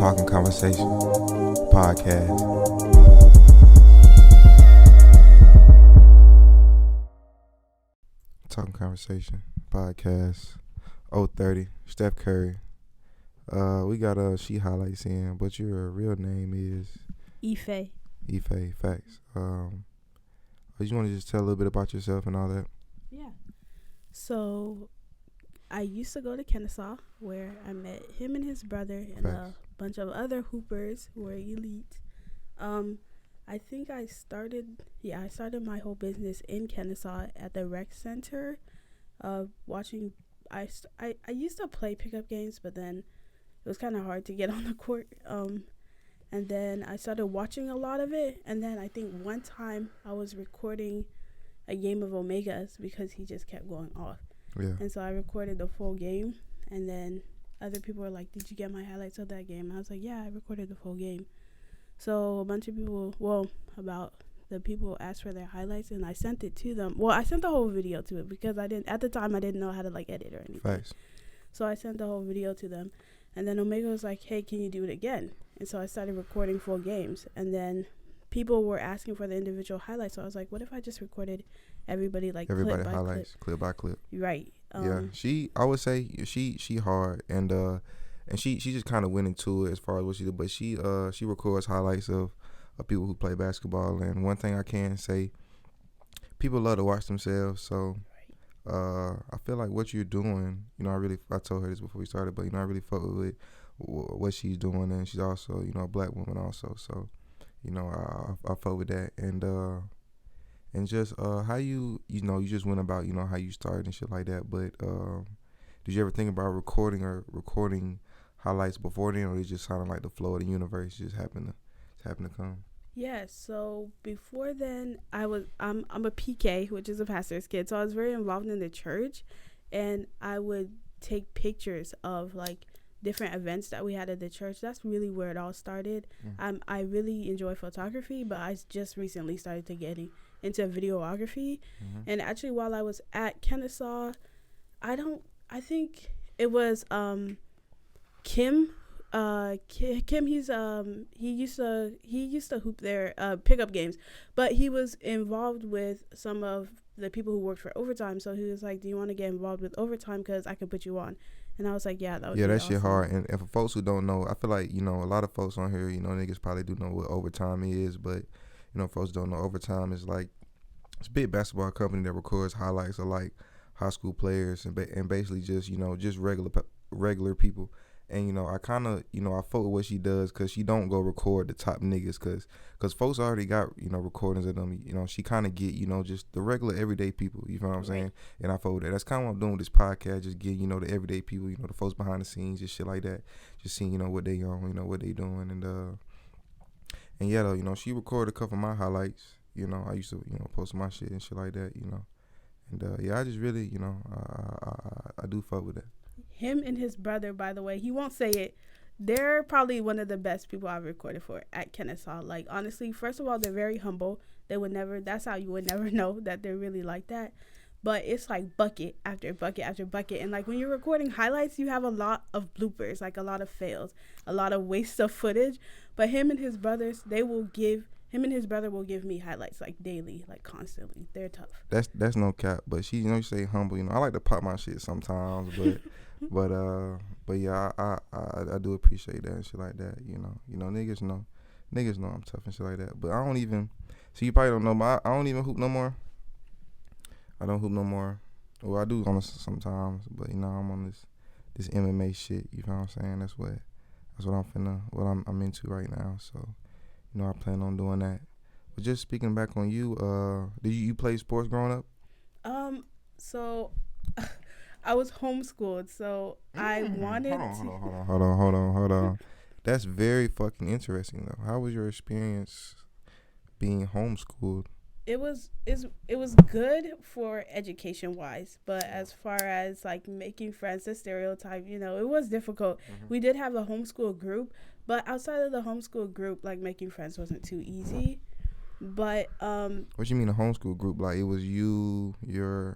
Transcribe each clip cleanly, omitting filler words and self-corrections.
Talkin'Conversation podcast. Talkin'Conversation podcast. 030 Steph Curry. We got she highlights in, but your real name is Ife. Ife. Facts. You want to just tell a little bit about yourself and all that? Yeah. So I used to go to Kennesaw, where I met him and his brother and a bunch of other hoopers who were elite. I think I started my whole business in Kennesaw at the rec center, watching. I used to play pickup games, but then it was kind of hard to get on the court. And then I started watching a lot of it. And then I think one time I was recording a game of Omegas because he just kept going off. Yeah. And so I recorded the full game. And then other people were like, "Did you get my highlights of that game?" And I was like, "Yeah, I recorded the full game." So a bunch of people, about the people asked for their highlights, and I sent it to them. Well, I sent the whole video to it because at the time I didn't know how to edit or anything. Facts. So I sent the whole video to them. And then Omega was like, "Hey, can you do it again?" And so I started recording full games. And then people were asking for the individual highlights. So I was like, what if I just recorded everybody Everybody clip by highlights, clip by clip. Right. Yeah. I would say she hard and she just kind of went into it as far as what she did, but she records highlights of people who play basketball. And one thing I can say, people love to watch themselves. So I feel like what you're doing, I told her this before we started, but I really fuck with what she's doing, and she's also a black woman also. So I fuck with that, and just how you just went about how you started and shit like that. But did you ever think about recording highlights before then, or it just sounded like the flow of the universe just happened to come? Yeah, so before then, I'm a PK, which is a pastor's kid, so I was very involved in the church, and I would take pictures of different events that we had at the church. That's really where it all started. I really enjoy photography, but I just recently started to get into videography. And actually, while I was at Kennesaw, I think it was Kim. Kim, he used to hoop their pickup games, but he was involved with some of the people who worked for Overtime. So he was like, "Do you want to get involved with Overtime? Because I could put you on." And I was like, "Yeah, that would be that awesome." shit hard. And for folks who don't know, I feel like a lot of folks on here, niggas probably do know what Overtime is, but folks don't know Overtime is it's a big basketball company that records highlights of high school players and basically just just regular people. And I kind of I fuck with what she does, because she don't go record the top niggas, because folks already got recordings of them. She kind of get just the regular everyday people. You know what I'm saying? And I fuck with that. That's kind of what I'm doing with this podcast, just getting the everyday people, the folks behind the scenes, just shit like that. Just seeing what they on, what they doing, and yeah though she recorded a couple of my highlights. I used to post my shit and shit like that. And I just really I do fuck with that. Him and his brother, by the way, he won't say it, they're probably one of the best people I've recorded for at Kennesaw. Honestly, first of all, they're very humble. That's how you would never know that they're really like that. But it's bucket after bucket after bucket. And when you're recording highlights, you have a lot of bloopers, a lot of fails, a lot of waste of footage. But him and his brother will give me highlights daily, constantly. They're tough. That's no cap. But she, you say humble. I like to pop my shit sometimes, but but yeah, I do appreciate that and shit like that. Niggas know I'm tough and shit like that. But I don't even. So you probably don't know, but I don't even hoop no more. I don't hoop no more. Well, I do sometimes, but I'm on this MMA shit. You know what I'm saying? That's what I'm into right now. So. I plan on doing that. But just speaking back on you, did you play sports growing up? So I was homeschooled, so I wanted Hold on. That's very fucking interesting though. How was your experience being homeschooled? It was good for education wise, but as far as making friends, the stereotype, it was difficult. We did have a homeschool group, but outside of the homeschool group, making friends wasn't too easy. But What you mean a homeschool group? Like it was you,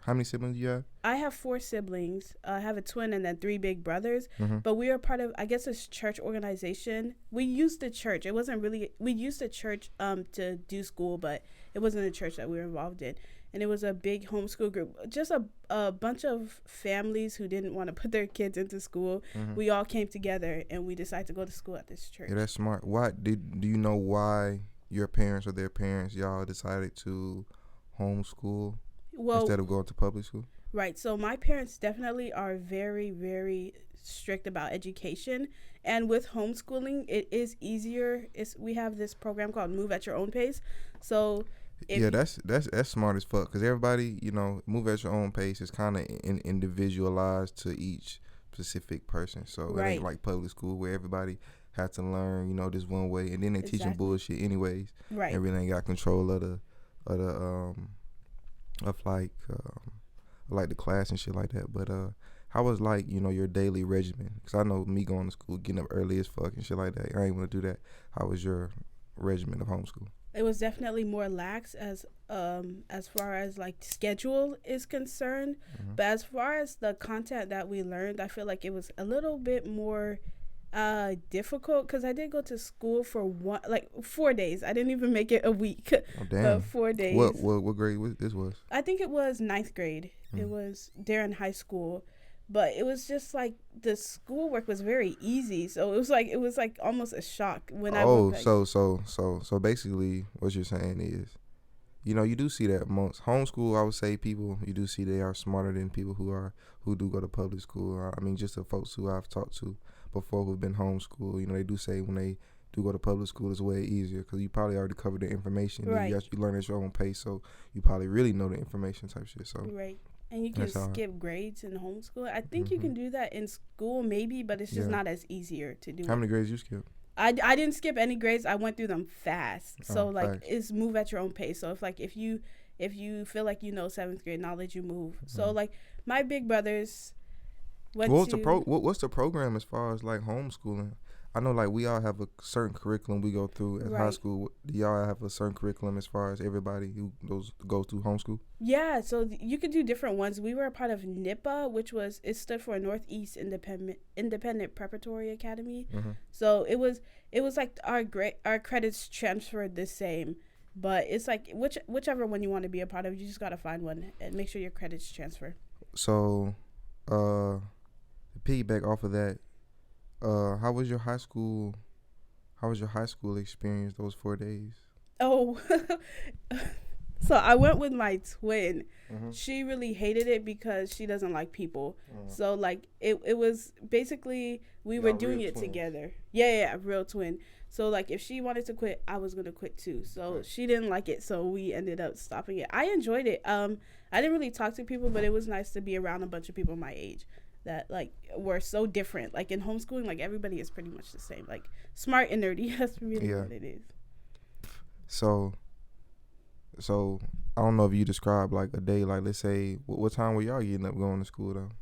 how many siblings you have? I have 4 siblings. I have a twin and then 3 big brothers. Mm-hmm. But we are part of, I guess, a church organization. We used the church. It wasn't really, we used the church to do school, but it wasn't a church that we were involved in. And it was a big homeschool group. Just a bunch of families who didn't want to put their kids into school. Mm-hmm. We all came together and we decided to go to school at this church. Yeah, that's smart. Why do you know why your parents or their parents, y'all decided to homeschool instead of going to public school? Right. So my parents definitely are very, very strict about education. And with homeschooling, it is easier. We have this program called Move at Your Own Pace. So yeah, that's smart as fuck, because everybody, move at your own pace is kind of individualized to each specific person. So it ain't like public school where everybody had to learn, this one way, and then they teaching bullshit anyways. Right. And really ain't got control of the class and shit like that. But how was like your daily regimen? Because I know me going to school, getting up early as fuck and shit like that. I ain't want to do that. How was your regimen of homeschool? It was definitely more lax as far as like schedule is concerned. Mm-hmm. But as far as the content that we learned, I feel like it was a little bit more difficult, because I did go to school for 4 days. I didn't even make it a week. Oh, damn. 4 days. What grade this was? I think it was 9th grade. It was there in high school. But it was just like the schoolwork was very easy, so it was like almost a shock when I went back. So basically what you're saying is, you do see that most homeschool, I would say, people, you do see they are smarter than people who do go to public school. I mean, just the folks who I've talked to before who've been homeschooled, they do say when they do go to public school, it's way easier because you probably already covered the information. Right. You learn at your own pace, so you probably really know the information type shit. So right. And you can skip grades in homeschool. I think you can do that in school maybe, but it's just not as easier to do. How many grades you skip? I didn't skip any grades. I went through them fast. So it's move at your own pace. So if you feel like 7th grade knowledge, you move. So like my big brothers what's the program as far as like homeschooling? I know like we all have a certain curriculum we go through at high school. Do y'all have a certain curriculum as far as everybody who goes through homeschool? Yeah, so you could do different ones. We were a part of NIPA, which stood for Northeast Independent Preparatory Academy. Mm-hmm. So it was like our credits transferred the same, but it's like whichever one you want to be a part of, you just gotta find one and make sure your credits transfer. So, to piggyback off of that. How was your high school experience those 4 days? Oh, so I went with my twin. Mm-hmm. She really hated it because she doesn't like people. Mm-hmm. So like it was basically we were doing it together. Yeah, real twin. So like if she wanted to quit, I was gonna quit too. So she didn't like it, so we ended up stopping it. I enjoyed it. I didn't really talk to people, but it was nice to be around a bunch of people my age that like were so different. Like in homeschooling, like everybody is pretty much the same. Like smart and nerdy. That's really what it is. So I don't know if you describe like a day. Like let's say, what time were y'all getting up going to school though?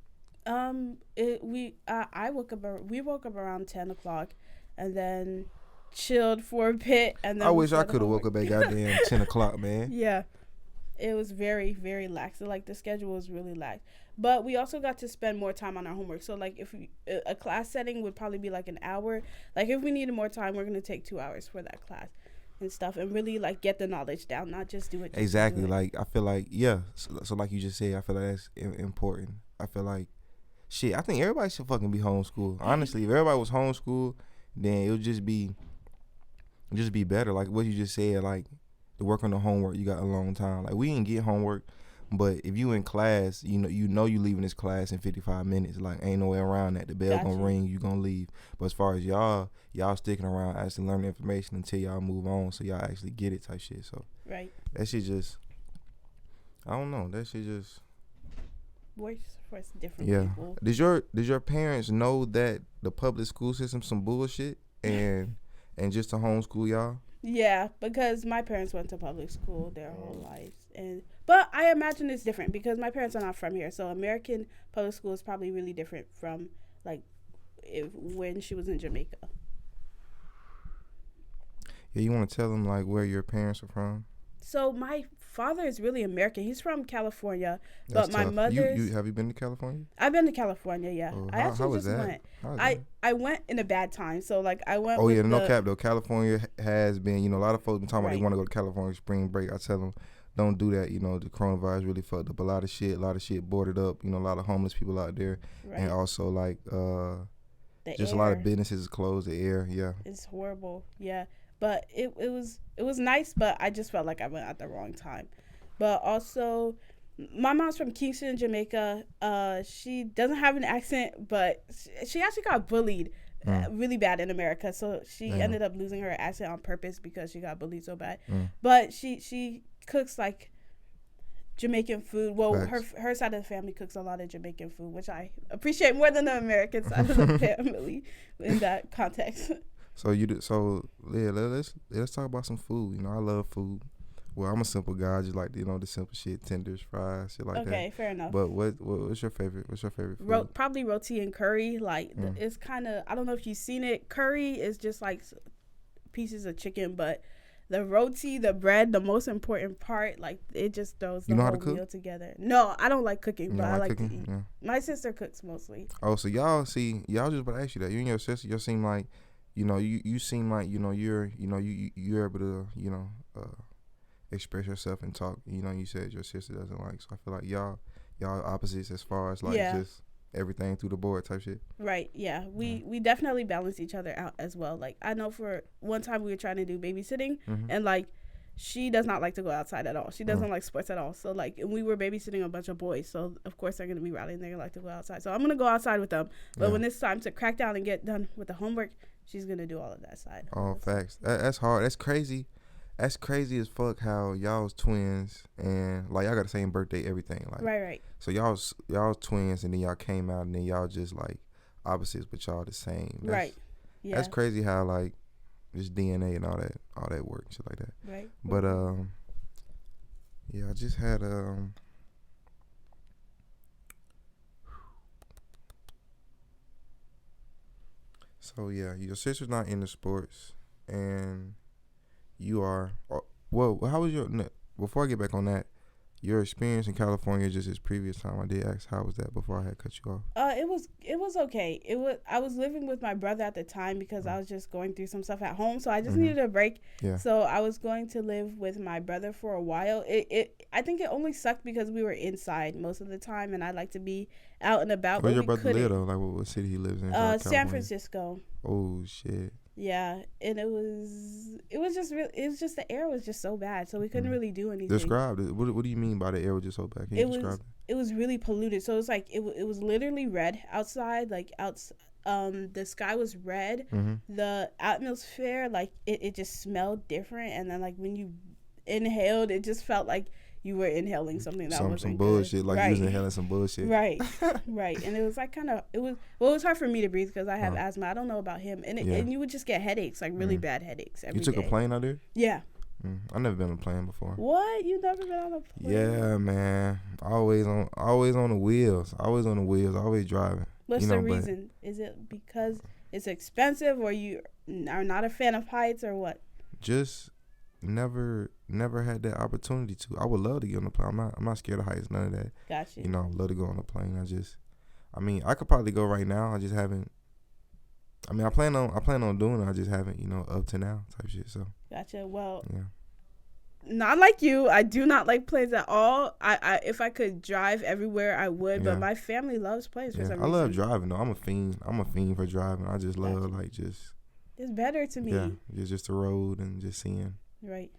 We woke up around 10 o'clock, and then chilled for a bit, and then I wish I could have woke up at goddamn 10 o'clock, man. Yeah. It was very, very lax. So, like, the schedule was really lax. But we also got to spend more time on our homework. So, like, if a class setting would probably be, like, an hour. Like, if we needed more time, we're going to take 2 hours for that class and stuff. And really, like, get the knowledge down, not just do it. Exactly. Like, I feel like, So, like you just said, I feel like that's important. I feel like, I think everybody should fucking be homeschooled. Honestly, if everybody was homeschooled, then it would just be better. Like, what you just said, like, to work on the homework, you got a long time. Like, we didn't get homework, but if you in class, you know you leaving this class in 55 minutes. Like, ain't no way around that. The bell gonna ring, you gonna leave. But as far as y'all sticking around, actually learning information until y'all move on, so y'all actually get it type shit. So that shit just, I don't know. That shit just works for different people. Did your parents know that the public school system's some bullshit and just to homeschool y'all? Yeah, because my parents went to public school their whole lives, but I imagine it's different because my parents are not from here. So American public school is probably really different from like when she was in Jamaica. Yeah, you want to tell them like where your parents are from? So my father is really American. He's from California, That's but my tough. mother's. You have you been to California? I've been to California. Yeah, Oh, I how actually was just that? went. How was that? I went in a bad time. So like I went Oh yeah, with no the cap though. California has been, a lot of folks been talking about they right, want to go to California spring break. I tell them, don't do that. The coronavirus really fucked up a lot of shit. A lot of shit boarded up. A lot of homeless people out there, and right. also like The just a lot of air businesses is closed. The air, yeah. is horrible. Yeah, but it was nice, but I just felt like I went at the wrong time. But also, my mom's from Kingston, Jamaica. She doesn't have an accent, but she actually got bullied Mm, really bad in America. So she damn. ended up losing her accent on purpose because she got bullied so bad. Mm, But she cooks like Jamaican food. Well, facts. her side of the family cooks a lot of Jamaican food, which I appreciate more than the American side of the family in that context. So you do, so yeah. Let's talk about some food. I love food. Well, I'm a simple guy. I just like the simple shit, tenders, fries, shit like that. Okay, fair enough. But what's your favorite? What's your favorite food? Probably roti and curry. Like Mm. it's kind of, I don't know if you've seen it. Curry is just like pieces of chicken, but the roti, the bread, the most important part, like it just throws You the know how whole to cook? meal together. No, I don't like cooking, You but don't I like like to cooking? eat. Yeah. My sister cooks mostly. Oh, so y'all just about to ask you that. You and your sister, you seem like, you seem like, you're able to, express yourself and talk. You said your sister doesn't like, so I feel like y'all opposites as far as like Yeah. just everything through the board type shit. Right, yeah. We definitely balance each other out as well. Like I know for one time we were trying to do babysitting Mm-hmm. and like she does not like to go outside at all. She doesn't like sports at all. So like and we were babysitting a bunch of boys. So of course they're gonna be rowdy and they're gonna like to go outside. So I'm gonna go outside with them. But Yeah. when it's time to crack down and get done with the homework, she's gonna do all of that side. Oh, facts. That's hard. That's crazy. That's crazy as fuck how y'all's twins and like y'all got the same birthday, everything. Like Right. so y'all's twins and then y'all came out and then y'all just like opposites but y'all the same. Right. Yeah. That's crazy how like just DNA and all that work, shit like that. Right. But yeah, I just had so yeah, your sister's not into sports and you are. Well, how was before I get back on that, your experience in California just this previous time? I did ask how was that before I had cut you off. It was okay. I was living with my brother at the time because I was just going through some stuff at home, so I just needed a break. Yeah. So I was going to live with my brother for a while. I think it only sucked because we were inside most of the time, and I like to be out and about. Where but your we brother couldn't. live though? Like what city he lives in? San California? Francisco. Oh shit. Yeah, and it was just real. It was just the air was just so bad, so we couldn't really do anything. Describe it. What do you mean by the air was just so bad? Can you describe it? It was really polluted. So it's like it was literally red outside. Like the sky was red. Mm-hmm. The atmosphere, like it just smelled different. And then like when you inhaled, it just felt like you were inhaling something that wasn't some good. bullshit. Like right. you was inhaling some bullshit. Right, right. And it was like it was hard for me to breathe because I have asthma. I don't know about him. And you would just get headaches, like really bad headaches every day. You took a plane out there? Yeah. I never been on a plane before. What? You never been on a plane? Yeah, man. Always on the wheels. Always on the wheels. Always driving. What's the reason? Is it because it's expensive, or you are not a fan of heights, or what? Just never had that opportunity to. I would love to get on the plane. I'm not scared of heights. None of that. Gotcha. I would love to go on a plane. I could probably go right now. I just haven't. I plan on doing it. I just haven't, up to now type shit. So. Gotcha. Well. Yeah. Not like you. I do not like planes at all. I if I could drive everywhere, I would. Yeah. But my family loves planes for some reason. I love driving though. I'm a fiend for driving. I just love It's better to me. Yeah, just the road and just seeing. Right.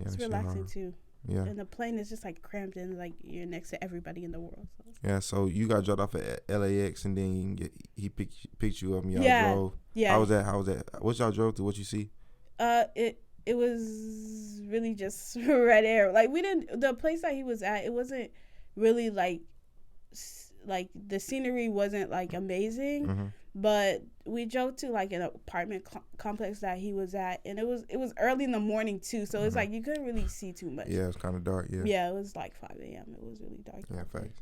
Yeah, it's relaxing too. Yeah. And the plane is just like cramped in, like you're next to everybody in the world. So. Yeah. So you got dropped off at LAX and then he picked you up and y'all drove. Yeah. How was that? What y'all drove through? What you see? It was really just red air. Like the place that he was at, it wasn't really like the scenery wasn't like amazing, but we drove to like an apartment complex that he was at, and it was early in the morning too, so it's like you couldn't really see too much. Yeah, it was kind of dark. Yeah, it was like 5 a.m. It was really dark. Yeah, facts.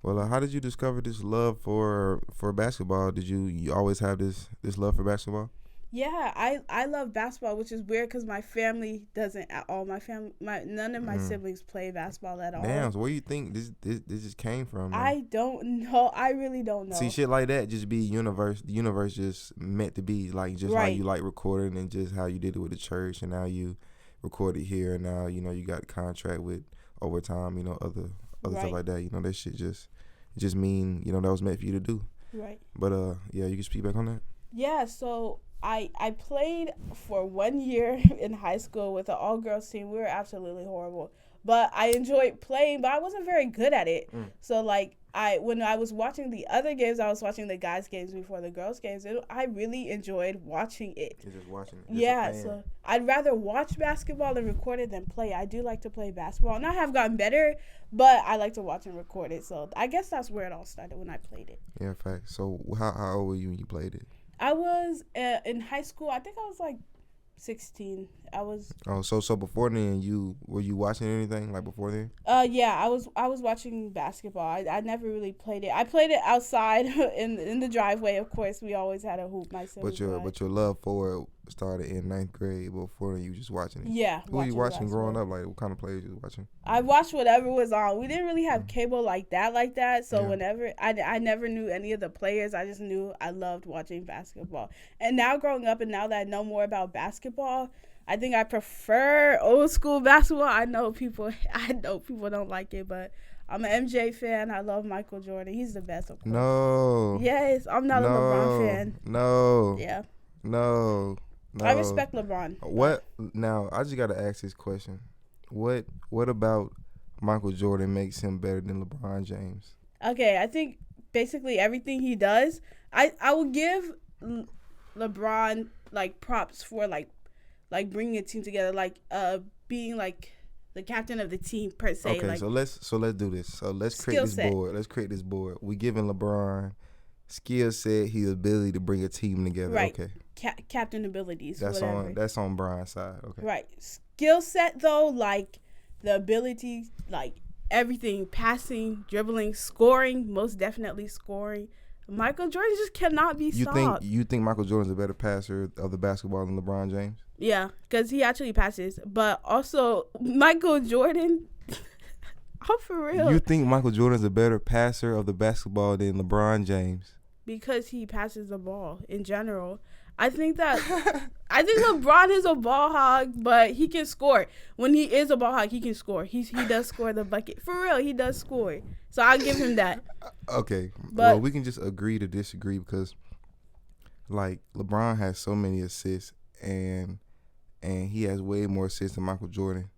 Well, how did you discover this love for basketball? Did you always have this love for basketball? Yeah, I love basketball, which is weird because my family doesn't at all. None of my siblings play basketball at all. Damn, so where you think this just came from, man? I don't know. I really don't know. See, shit like that just be universe. The universe just meant to be, like, just how you like recording, and just how you did it with the church, and now you recorded here, and now you got a contract with Overtime, other stuff like that. That shit just mean that was meant for you to do. Right. But yeah, you can speak back on that. Yeah, so I played for 1 year in high school with an all-girls team. We were absolutely horrible. But I enjoyed playing, but I wasn't very good at it. So, like, when I was watching the other games, I was watching the guys' games before the girls' games. I really enjoyed watching it. You're just watching it. Yeah, so I'd rather watch basketball and record it than play. I do like to play basketball, and I have gotten better, but I like to watch and record it. So I guess that's where it all started, when I played it. Yeah, fact. So how old were you when you played it? I was in high school. I think I was like 16. I was. Oh, so before then, were you watching anything like before then? Yeah, I was watching basketball. I never really played it. I played it outside in the driveway. Of course, we always had a hoop. But your love for it started in 9th grade. Before then, you were just watching it. Yeah. Who were you watching growing up? Like, what kind of players you was watching? I watched whatever was on. We didn't really have cable like that. So whenever I never knew any of the players. I just knew I loved watching basketball. And now growing up, and now that I know more about basketball, I think I prefer old school basketball. I know people don't like it, but I'm an MJ fan. I love Michael Jordan. He's the best, of course. No. Yes, I'm not a LeBron fan. No. Yeah. No. I respect LeBron. What? Now, I just got to ask this question. What about Michael Jordan makes him better than LeBron James? Okay, I think basically everything he does, I will give LeBron, like, props for, like bringing a team together, like being like the captain of the team per se. Okay, like, so let's do this. So let's create this board. Let's create this board. We giving LeBron skill set, his ability to bring a team together. Right. Okay. Captain abilities. That's whatever. That's on Brian's side. Okay. Right. Skill set though, like the ability, like everything, passing, dribbling, scoring, most definitely scoring. Michael Jordan just cannot be stopped. You think Michael Jordan's a better passer of the basketball than LeBron James? Yeah, because he actually passes. But also, Michael Jordan, oh, for real. You think Michael Jordan's a better passer of the basketball than LeBron James? Because he passes the ball in general. I think LeBron is a ball hog, but he can score. When he is a ball hog, he can score. He does score the bucket. For real, he does score. So I'll give him that. Okay. Well, we can just agree to disagree because, like, LeBron has so many assists and he has way more assists than Michael Jordan.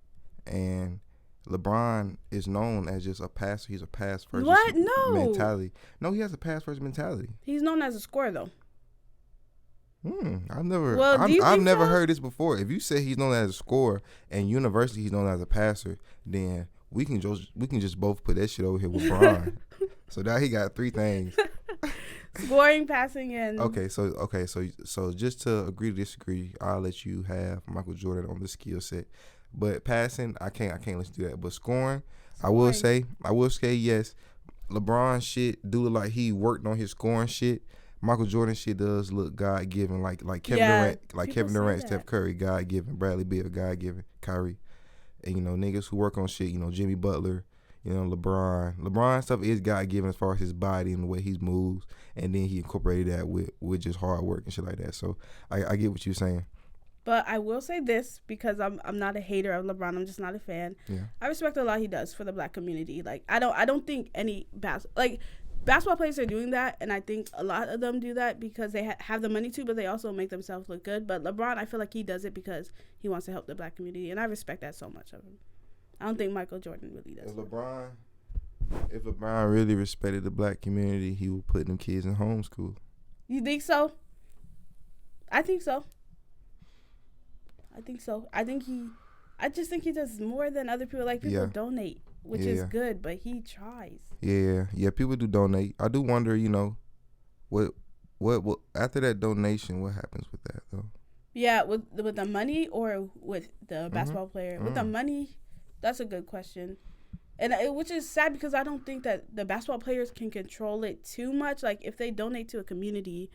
And LeBron is known as just a passer. He's a pass first mentality. No, he has a pass first mentality. He's known as a scorer though. I've never heard this before. If you say he's known as a scorer and university he's known as a passer, then we can just both put that shit over here with Brian. So now he got 3 things. Scoring, passing, and so just to agree to disagree, I'll let you have Michael Jordan on the skill set. But passing, I can't let you do that. But scoring, I will say yes. LeBron shit do look like he worked on his scoring shit. Michael Jordan shit does look God given, like Kevin Durant, Steph Curry, God given, Bradley Beal, God given, Kyrie, and niggas who work on shit, Jimmy Butler, LeBron stuff is God given as far as his body and the way he moves, and then he incorporated that with just hard work and shit like that. So I get what you're saying. But I will say this, because I'm not a hater of LeBron. I'm just not a fan. Yeah. I respect a lot he does for the black community. Like I don't think any basketball players are doing that, and I think a lot of them do that because they have the money to, but they also make themselves look good. But LeBron, I feel like he does it because he wants to help the black community, and I respect that so much of him. I don't think Michael Jordan really does. If LeBron really respected the black community, he would put them kids in homeschool. You think so? I think so. I just think he does more than other people. Like, people donate, which is good, but he tries. Yeah, people do donate. I do wonder, what after that donation, what happens with that though? Yeah, with the money or with the basketball player? With the money, that's a good question. And which is sad because I don't think that the basketball players can control it too much. Like, if they donate to a community,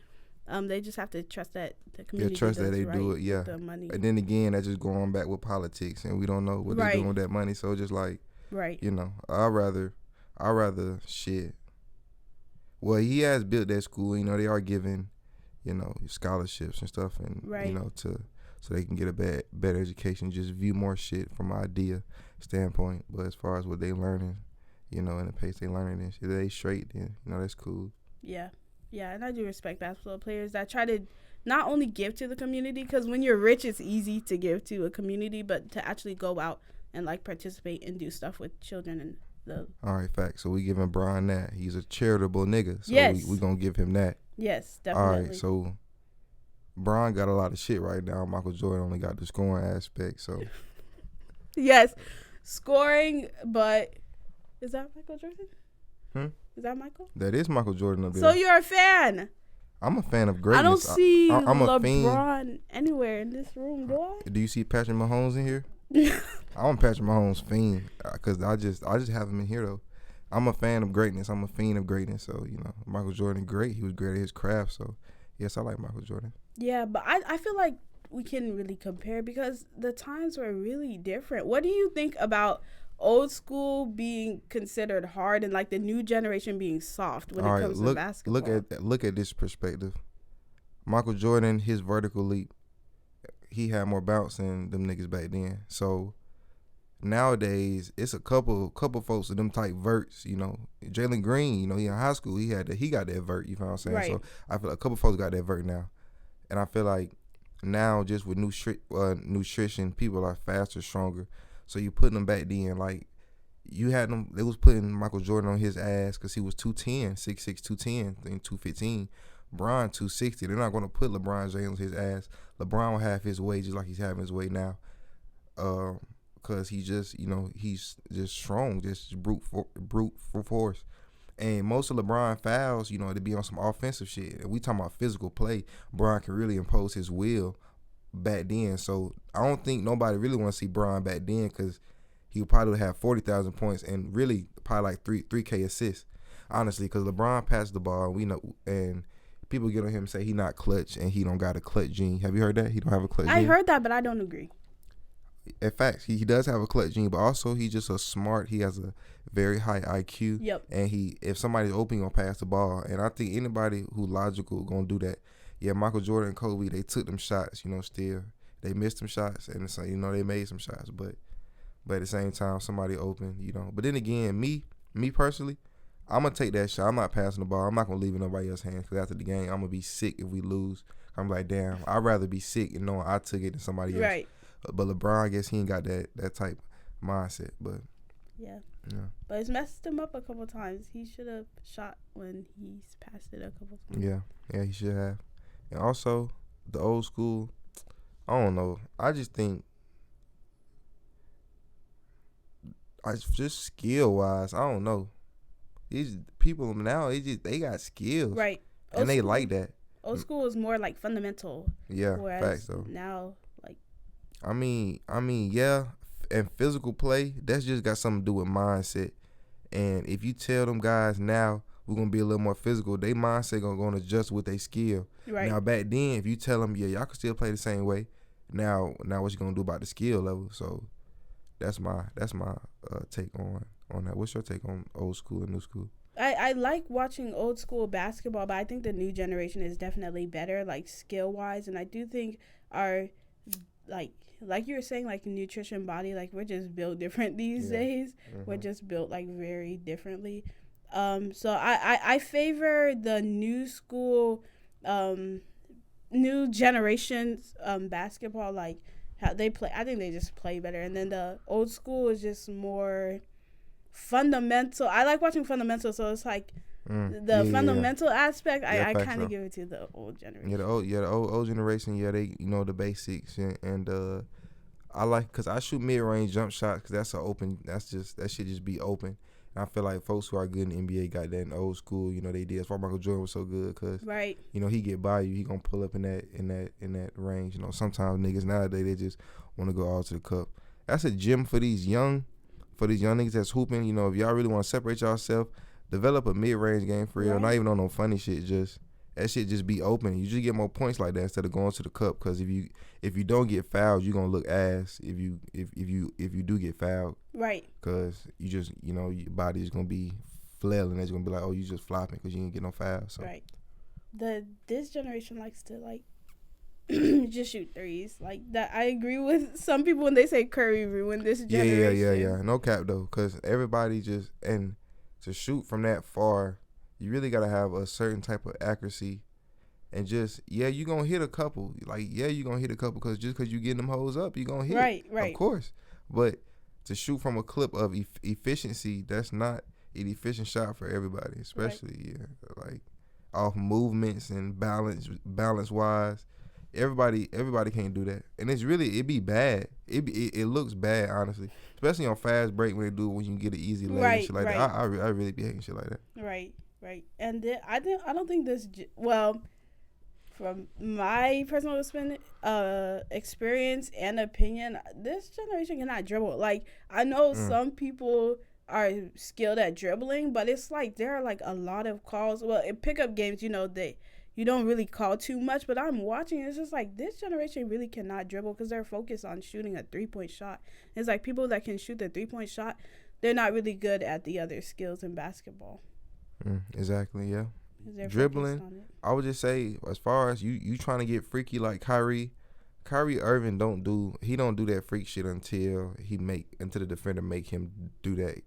They just have to trust that the Yeah, community trust that does they right do it. Yeah, with the money. and then again, that's just going back with politics, and we don't know what they're Right. doing with that money. So just like, Right. you know, I rather shit. Well, he has built that school. You know, they are giving, you know, scholarships and stuff, and you Right. know, so they can get a better education. Just view more shit from an idea standpoint. But as far as what they learning, you know, and the pace they learning and shit, they straight. Then you know that's cool. Yeah. Yeah, and I do respect basketball players that try to not only give to the community, because when you're rich, it's easy to give to a community, but to actually go out and like participate and do stuff with children and the. All right, facts. So we giving Brian that. He's a charitable nigga. So Yes. we gonna give him that. Yes, definitely. All right, so Brian got a lot of shit right now. Michael Jordan only got the scoring aspect. So Yes, scoring, but is that Michael Jordan? Is that Michael? that is Michael Jordan up there. So you're a fan. I'm a fan of greatness. I don't see I'm a LeBron anywhere in this room, do I? Do you see Patrick Mahomes in here? I'm a Patrick Mahomes fiend because I just have him in here though. I'm a fan of greatness. I'm a fiend of greatness. So you know, Michael Jordan, great. He was great at his craft. So yes, I like Michael Jordan. Yeah, but I feel like we can really compare because the times were really different. What do you think about old school being considered hard and like the new generation being soft when it comes to basketball? Look at this perspective. Michael Jordan, his vertical leap, he had more bounce than them niggas back then. So nowadays, it's a couple folks with them type verts. You know, Jalen Green. You know, he in high school. He got that vert. You know what I'm saying? Right. So I feel like a couple folks got that vert now, and I feel like now just with nutrition, people are faster, stronger. So you putting them back then, like you had them. They was putting Michael Jordan on his ass because he was 210, 6'6", 210, then 215. LeBron 260. They're not gonna put LeBron James on his ass. LeBron will have his way just like he's having his way now, because he just, you know, he's just strong, just brute force. And most of LeBron fouls, you know, to be on some offensive shit. And we talking about physical play. Bron can really impose his will back then. So I don't think nobody really want to see Bron back then because he would probably have 40,000 points and really probably like 3K assists. Honestly, because LeBron passed the ball, we know, and people get on him and say he not clutch and he don't got a clutch gene. Have you heard that? He don't have a clutch gene. I heard that, but I don't agree. In fact, he does have a clutch gene, but also he's just a smart. He has a very high IQ. Yep. And if somebody's open, he's gonna pass the ball. And I think anybody who logical gonna do that. Yeah, Michael Jordan and Kobe, they took them shots. You know, still they missed them shots, and so you know they made some shots. But at the same time, somebody open. You know. But then again, me personally, I'm gonna take that shot. I'm not passing the ball. I'm not gonna leave it in nobody else's hands because after the game, I'm gonna be sick if we lose. I'm like, damn, I'd rather be sick and knowing I took it than somebody else. Right. But LeBron, I guess he ain't got that type mindset. But yeah. Yeah. But it's messed him up a couple times. He should have shot when he's passed it a couple times. Yeah, he should have. And also, the old school, I don't know. I just think, just skill wise, I don't know. These people now, they got skills, right? And they like that. Old school is more like fundamental. Yeah, facts though. Now, like, I mean, yeah, and physical play, that's just got something to do with mindset. And if you tell them guys now we're gonna be a little more physical, they mindset gonna adjust with their skill. Right. Now back then, if you tell them, yeah, y'all can still play the same way. Now what you gonna do about the skill level? So that's my take on that. What's your take on old school and new school? I like watching old school basketball, but I think the new generation is definitely better, like skill wise, and I do think our like you were saying, like nutrition, body, like we're just built different these days. Mm-hmm. We're just built like very differently. So I favor the new school, new generations basketball, like how they play. I think they just play better, and then the old school is just more fundamental. I like watching fundamental, so it's like the fundamental aspect. I kind of give it to the old generation. The old generation. Yeah, they the basics and I like because I shoot mid range jump shots because that's that should just be open. And I feel like folks who are good in the NBA got that in the old school. They did. That's why Michael Jordan was so good because he get by you. He gonna pull up in that range. Sometimes niggas nowadays they just want to go all to the cup. That's a gym for these young niggas that's hooping. If y'all really want to separate yourself, develop a mid range game for real. Not even on no funny shit. Just that shit just be open. You just get more points like that instead of going to the cup. Because if you don't get fouled, you're gonna look ass. If you do get fouled, right? Because you just your body's gonna be flailing. It's gonna be like, oh, you just flopping because you didn't get no foul. So. Right. This generation likes to like just shoot threes like that. I agree with some people when they say Curry ruined this generation. Yeah. No cap though, because everybody and to shoot from that far, you really gotta have a certain type of accuracy, and you gonna hit a couple. Like you gonna hit a couple because you getting them hoes up, you gonna hit. Right. Of course, but to shoot from a clip of efficiency, that's not an efficient shot for everybody, especially like off movements and balance wise. Everybody can't do that, and it be bad. It looks bad, honestly, especially on fast break when you can get an easy leg and shit like that. I really be hating shit like that. Right. And then I don't think this. Well, from my personal experience and opinion, this generation cannot dribble. Like I know some people are skilled at dribbling, but it's like there are like a lot of calls. Well, in pickup games, you don't really call too much, but I'm watching. It's just like this generation really cannot dribble because they're focused on shooting a 3-point shot. It's like people that can shoot the 3-point shot, they're not really good at the other skills in basketball. Exactly, yeah. Dribbling, I would just say as far as you trying to get freaky like Kyrie Irving don't do that freak shit until the defender make him do that.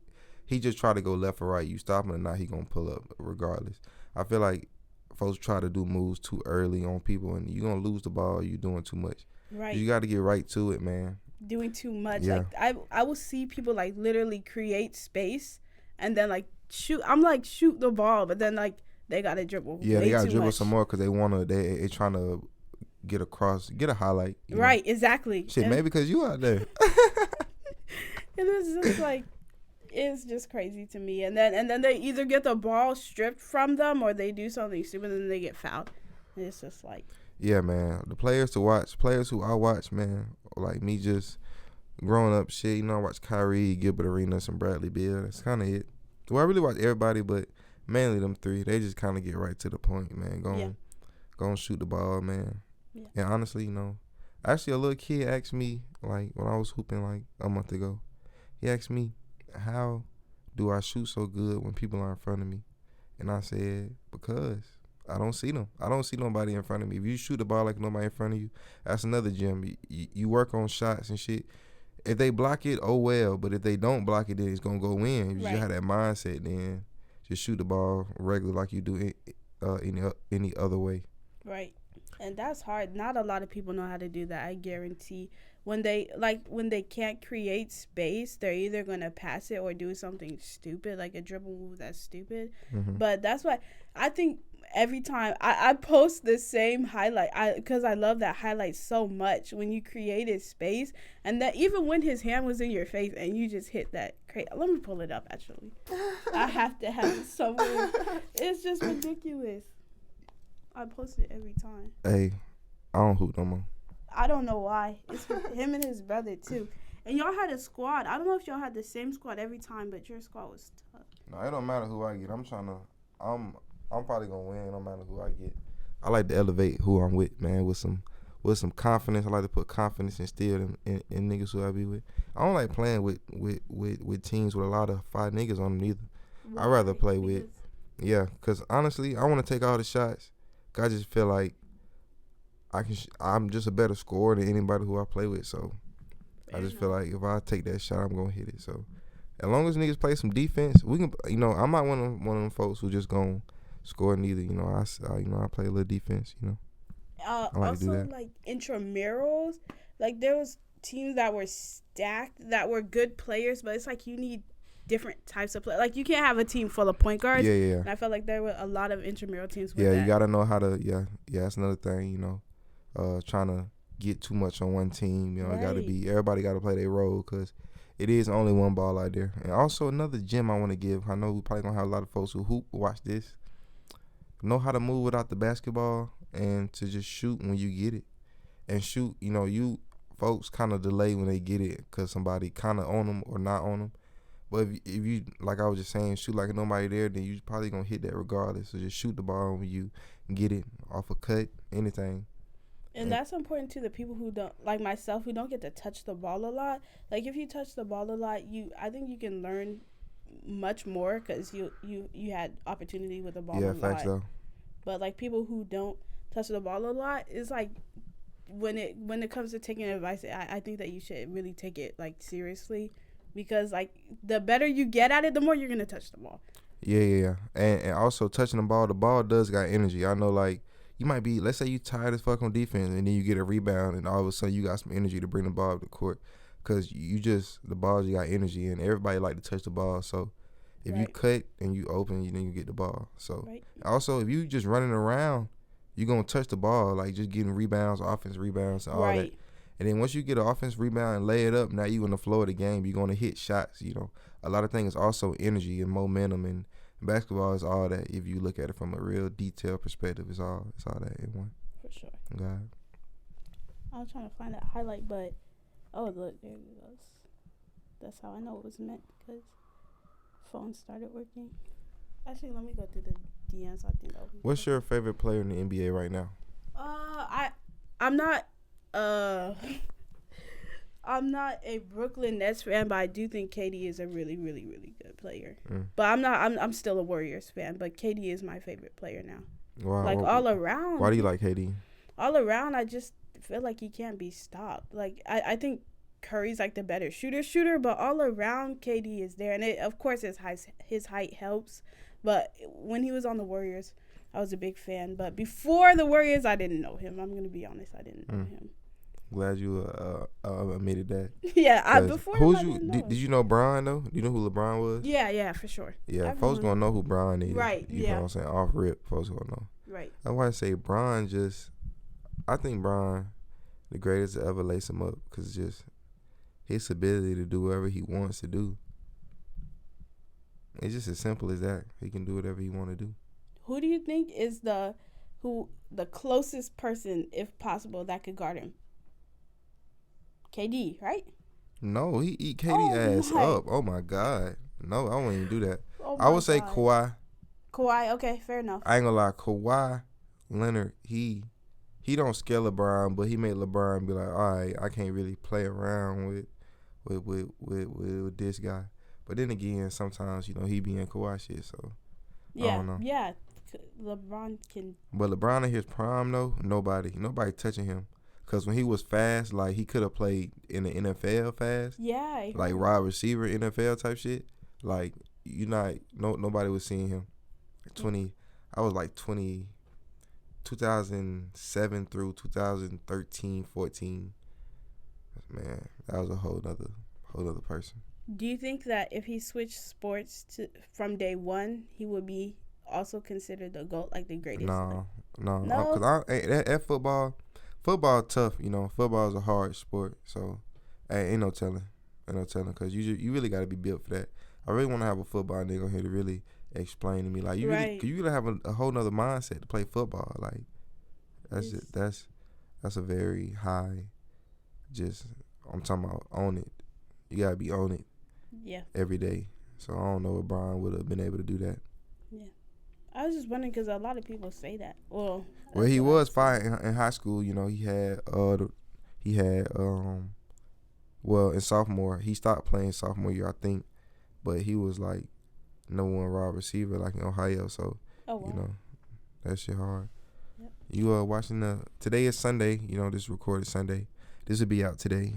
He just try to go left or right. You stop him or not, he gonna pull up regardless. I feel like folks try to do moves too early on people, and you're going to lose the ball. You're doing too much. Right. You got to get right to it, man. Doing too much. Yeah. Like, I will see people, like, literally create space and then, like, shoot. I'm like, shoot the ball, but then, like, they got to dribble. Yeah, they got to dribble some more because they trying to get a highlight. Right, exactly. Shit, maybe because you out there. And it's just, like, it's just crazy to me. And then they either get the ball stripped from them or they do something stupid and then they get fouled. And it's just like, yeah, man. The players who I watch, man, like me just growing up shit, I watch Kyrie, Gilbert Arenas, and Bradley Beal. That's kind of it. Well, I really watch everybody, but mainly them three. They just kind of get right to the point, man. Go and shoot the ball, man. Yeah. And honestly, actually a little kid asked me, like, when I was hooping like a month ago, he asked me, how do I shoot so good when people are in front of me? And I said, because I don't see them. I don't see nobody in front of me. If you shoot the ball like nobody in front of you, that's another gem. You work on shots and shit. If they block it, oh well. But if they don't block it, then it's going to go in. If you just have that mindset, then just shoot the ball regular like you do any other way. Right. And that's hard. Not a lot of people know how to do that, I guarantee. When they can't create space, they're either going to pass it or do something stupid, like a dribble move that's stupid. Mm-hmm. But that's why I think every time I post the same highlight, because I love that highlight so much when you created space, and that even when his hand was in your face and you just hit that. Let me pull it up, actually. I have to have it somewhere. It's just ridiculous. I post it every time. Hey, I don't hoop no more. I don't know why. It's him and his brother, too. And y'all had a squad. I don't know if y'all had the same squad every time, but your squad was tough. No, it don't matter who I get. I'm probably going to win no matter who I get. I like to elevate who I'm with, man, with some confidence. I like to put confidence and steel in niggas who I be with. I don't like playing with teams with a lot of 5 niggas on them either. Why? I'd rather play with, because honestly, I want to take all the shots. I just feel like I'm just a better scorer than anybody who I play with, so I just feel like if I take that shot, I'm gonna hit it. So as long as niggas play some defense, we can. I'm not one of them folks who just gonna score neither. I play a little defense. I like also to do that. Like intramurals, like there was teams that were stacked that were good players, but it's like you need different types of play. Like you can't have a team full of point guards. Yeah. And I felt like there were a lot of intramural teams with that. You gotta know how to. Yeah. That's another thing. Trying to get too much on one team. Right. Everybody got to play their role because it is only one ball out there. And also another gem I want to give. I know we probably gonna have a lot of folks who hoop watch this. Know how to move without the basketball and to just shoot when you get it. And shoot, you folks kind of delay when they get it because somebody kind of on them or not on them. But if you, like I was just saying, shoot like nobody there, then you probably going to hit that regardless. So just shoot the ball when you get it off a cut, anything. And that's important to the people who don't, like myself, who don't get to touch the ball a lot. Like if you touch the ball a lot, I think you can learn much more because you had opportunity with the ball a lot. Yeah, facts though. But like people who don't touch the ball a lot, it's like when it comes to taking advice, I think that you should really take it like seriously, because like the better you get at it, the more you're gonna touch the ball. Yeah. And also touching the ball does got energy. I know, like, you might be, let's say you tired as fuck on defense, and then you get a rebound, and all of a sudden you got some energy to bring the ball up the court, because the balls, you got energy, and everybody like to touch the ball. So if you cut and you open, then you get the ball. So also, if you just running around, you're going to touch the ball, like just getting rebounds, offense rebounds, and all that. And then once you get an offense rebound and lay it up, now you on the floor of the game, you're going to hit shots. A lot of things also energy and momentum, and basketball is all that. If you look at it from a real detailed perspective, it's all that in one. For sure. God. I was trying to find that highlight, but look, there it goes. That's how I know it was meant, because phone started working. Actually, let me go through the DMs. I think that'll be What's your favorite player in the NBA right now? I'm not I'm not a Brooklyn Nets fan, but I do think KD is a really, really, really good player. But I'm still a Warriors fan, but KD is my favorite player now. Wow. All around. Why do you like KD? All around, I just feel like he can't be stopped. Like I think Curry's like the better shooter, but all around KD is there, and of course his height helps. But when he was on the Warriors, I was a big fan. But before the Warriors, I didn't know him. I'm gonna be honest, I didn't know him. Glad you admitted that. Yeah, before did you know Bron though? Do you know who LeBron was? Yeah, for sure. Yeah, folks gonna know who Bron is. Right. You know what I'm saying? Off rip, folks gonna know. Right. That's why I say Bron I think Bron, the greatest to ever lace him up, because just his ability to do whatever he wants to do. It's just as simple as that. He can do whatever he want to do. Who do you think is the closest person, if possible, that could guard him? KD, right? No, he eat KD ass up. Oh my God. No, I won't even do that. I would say Kawhi. Kawhi, okay, fair enough. I ain't gonna lie, Kawhi Leonard, he don't scare LeBron, but he made LeBron be like, all right, I can't really play around with this guy. But then again, sometimes, he be in Kawhi shit, so I don't know. Yeah, LeBron can. But LeBron in his prime, though, nobody touching him. Because when he was fast, like, he could have played in the NFL fast. Yeah. Like, wide receiver, NFL type shit. Like, nobody was seeing him. 2007 through 2013, 14. Man, that was a whole other person. Do you think that if he switched sports from day one, he would be also considered the GOAT, like the greatest? No. Because that football tough. Football is a hard sport, so ain't no telling. Because you really got to be built for that. I really want to have a football nigga here to really explain to me, like, you gotta have a whole nother mindset to play football. Like, that's a very high. Just, I'm talking about own it. You gotta be on it. Yeah. Every day. So I don't know if Brian would have been able to do that. Yeah. I was just wondering because a lot of people say that. Well, he was fine in high school. He had in sophomore, he stopped playing sophomore year, I think, but he was like no one raw receiver like in Ohio. So that shit hard. Yep. You watching today is Sunday. This recorded Sunday. This will be out today.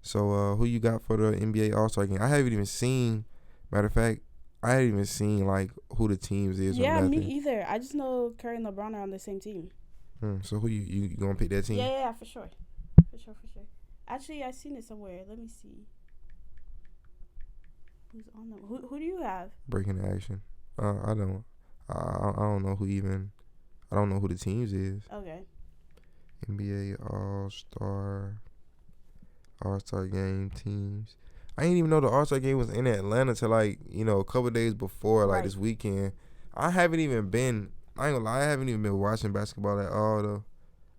So who you got for the NBA All-Star game? I haven't even seen. Matter of fact, I haven't even seen like who the teams is. Yeah, or me either. I just know Curry and LeBron are on the same team. So who you gonna pick that team? Yeah, for sure. For sure. Actually, I seen it somewhere. Let me see. Who's on them? Who do you have? Breaking the action. I don't know who even. I don't know who the teams is. Okay. NBA All-Star game teams. I didn't even know the All-Star game was in Atlanta till a couple of days before, like this weekend. I ain't gonna lie, I haven't even been watching basketball at all though.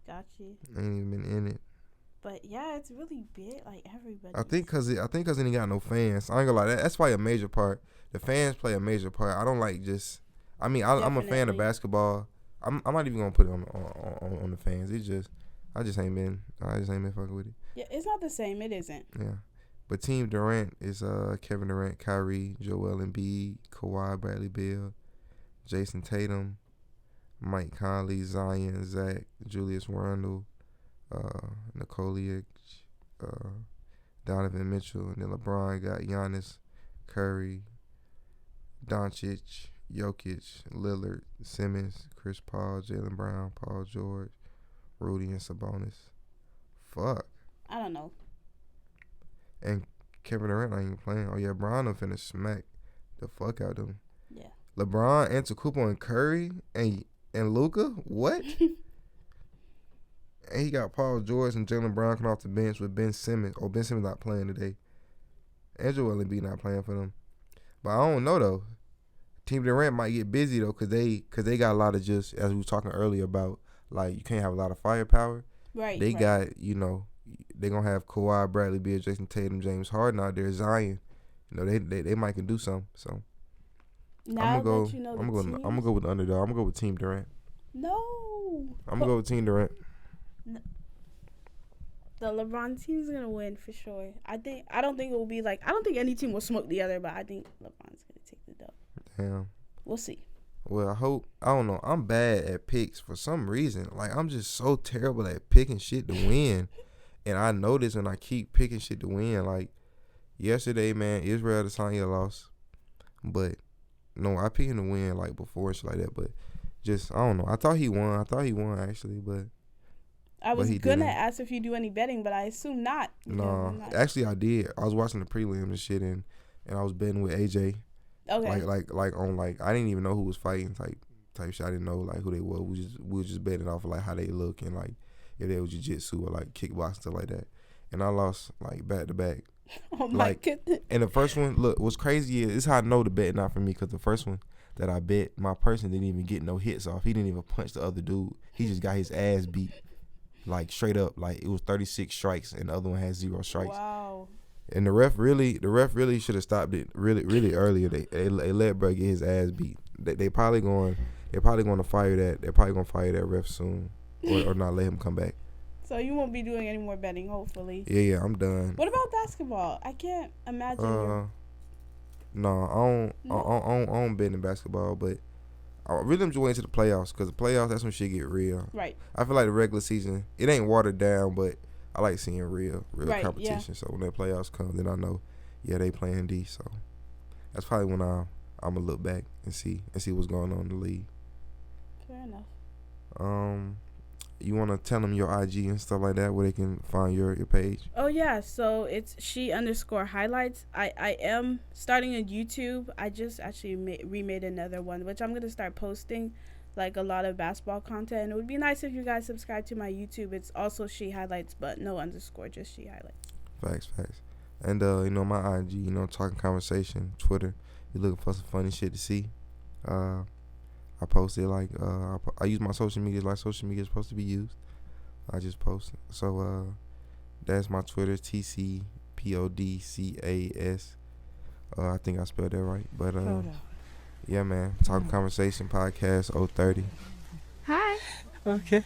Got you. I ain't even been in it. But yeah, it's really big, like everybody. I think cause it ain't got no fans. I ain't gonna lie, that's probably a major part. The fans play a major part. I don't like just I mean, I'm a fan of basketball. I'm not even gonna put it on the fans. I just ain't been fucking with it. Yeah, it's not the same. It isn't. Yeah, but Team Durant is Kevin Durant, Kyrie, Joel Embiid, Kawhi, Bradley Beal, Jason Tatum, Mike Conley, Zion, Zach, Julius Randle, Nikola, Donovan Mitchell, and then LeBron got Giannis, Curry, Doncic, Jokic, Lillard, Simmons, Chris Paul, Jaylen Brown, Paul George, Rudy, and Sabonis. Fuck. I don't know. And Kevin Durant not even playing. Oh yeah, Brown done finna smack the fuck out of them. Yeah. LeBron, Antetokounmpo, and Curry, and Luka. What? And he got Paul George and Jaylen Brown coming off the bench with Ben Simmons. Oh, Ben Simmons not playing today. And Joel Embiid not playing for them. But I don't know though. Team Durant might get busy though, cause they got a lot of, just as we were talking earlier about, like, you can't have a lot of firepower. Right. They got, they gonna have Kawhi, Bradley Beal, Jason Tatum, James Harden out there, Zion. They might can do something. So now I'm gonna go with the underdog. I'm gonna go with Team Durant. No. I'm gonna go with Team Durant. No. The LeBron team's gonna win for sure. I don't think it will be like, I don't think any team will smoke the other, but I think LeBron's gonna take the dub. Damn. We'll see. Well, I don't know. I'm bad at picks for some reason. Like, I'm just so terrible at picking shit to win. And I notice when I keep picking shit to win, like, yesterday, man, Israel Adesanya lost. But, no, I picked him to win, like, before and shit like that. But just, I don't know. I thought he won, actually, but I was gonna ask if you do any betting, but I assume not. No, actually I did. I was watching the prelims and shit, and I was betting with AJ. Okay. Like on, like, I didn't even know who was fighting type shit. I didn't know like who they were. We was just betting off of like how they look and like if they were jiu-jitsu or like kickboxing, stuff like that. And I lost like back to back. Oh my goodness. And the first one, look, what's crazy is this is how I know the bet not for me, because the first one that I bet, my person didn't even get no hits off. He didn't even punch the other dude. He just got his ass beat. Like straight up, like it was 36 strikes and the other one had 0 strikes. Wow. And the ref really should have stopped it really earlier. They let bro get his ass beat. They probably going to fire that. They're probably going to fire that ref soon, or not let him come back. So you won't be doing any more betting, hopefully. Yeah, I'm done. What about basketball? I can't imagine. No, I don't bet in basketball, but I really enjoy into the playoffs, because the playoffs, that's when shit get real. Right. I feel like the regular season, it ain't watered down, but I like seeing real right, competition. Yeah. So when the playoffs come, then I know, yeah, they playing D. So that's probably when I'm gonna look back and see what's going on in the league. Fair enough. You want to tell them your IG and stuff like that, where they can find your page? Oh yeah, so it's she_highlights. I am starting a YouTube. I just actually remade another one, which I'm gonna start posting like a lot of basketball content. And it would be nice if you guys subscribe to my YouTube. It's also she highlights, but no underscore, just she highlights. Facts. And my IG, Talking Conversation, Twitter. You looking for some funny shit to see? I posted like I use my social media like social media is supposed to be used. I just post. So that's my Twitter, TCPODCAS. I think I spelled that right. But yeah, man. Talking Conversation Podcast 030. Hi. Okay.